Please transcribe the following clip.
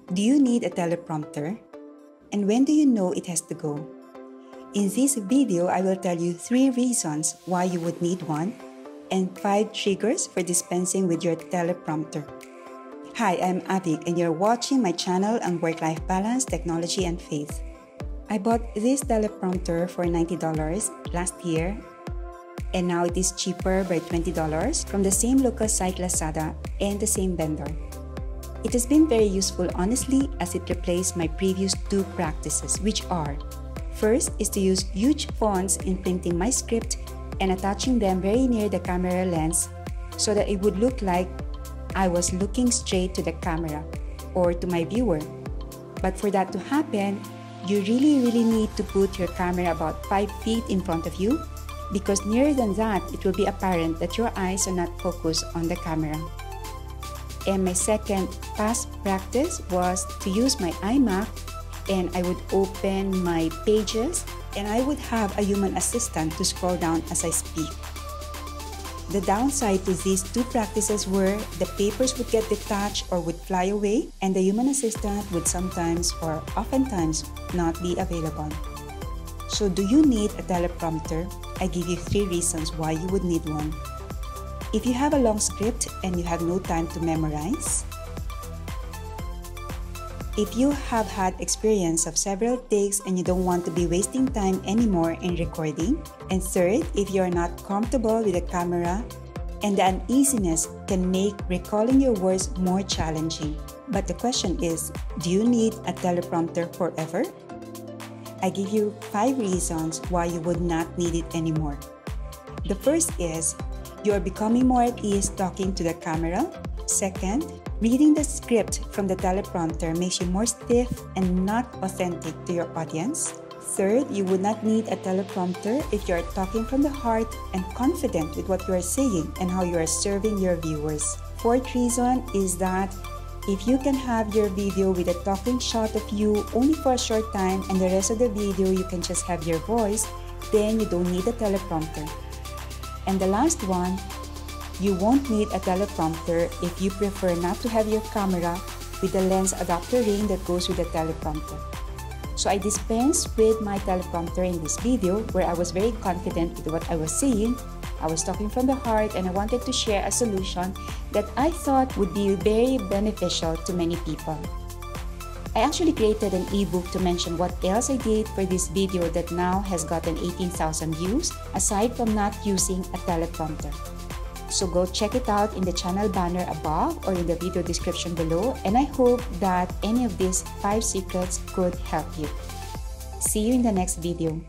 Do you need a teleprompter? And when do you know it has to go? In this video, I will tell you 3 reasons why you would need one and 5 triggers for dispensing with your teleprompter. Hi, I'm Avik and you're watching my channel on work-life balance, technology, and faith. I bought this teleprompter for $90 last year and now it is cheaper by $20 from the same local site Lazada and the same vendor. It has been very useful honestly as it replaced my previous 2 practices, which are: first is to use huge fonts in printing my script and attaching them very near the camera lens so that it would look like I was looking straight to the camera or to my viewer. But for that to happen, you really need to put your camera about 5 feet in front of you, because nearer than that, it will be apparent that your eyes are not focused on the camera. And my second past practice was to use my iMac, and I would open my pages and I would have a human assistant to scroll down as I speak. The downside to these 2 practices were the papers would get detached or would fly away, and the human assistant would sometimes or oftentimes not be available. So do you need a teleprompter? I give you 3 reasons why you would need one. If you have a long script and you have no time to memorize, if you have had experience of several takes and you don't want to be wasting time anymore in recording, and third, if you are not comfortable with the camera and the uneasiness can make recalling your words more challenging. But the question is, do you need a teleprompter forever? I give you 5 reasons why you would not need it anymore. The first is, you are becoming more at ease talking to the camera. Second, reading the script from the teleprompter makes you more stiff and not authentic to your audience. Third, you would not need a teleprompter if you are talking from the heart and confident with what you are saying and how you are serving your viewers. Fourth reason is that if you can have your video with a talking shot of you only for a short time and the rest of the video you can just have your voice, then you don't need a teleprompter. And the last one, you won't need a teleprompter if you prefer not to have your camera with the lens adapter ring that goes with the teleprompter. So I dispensed with my teleprompter in this video where I was very confident with what I was saying. I was talking from the heart and I wanted to share a solution that I thought would be very beneficial to many people. I actually created an ebook to mention what else I did for this video that now has gotten 18,000 views aside from not using a teleprompter. So go check it out in the channel banner above or in the video description below, and I hope that any of these 5 secrets could help you. See you in the next video.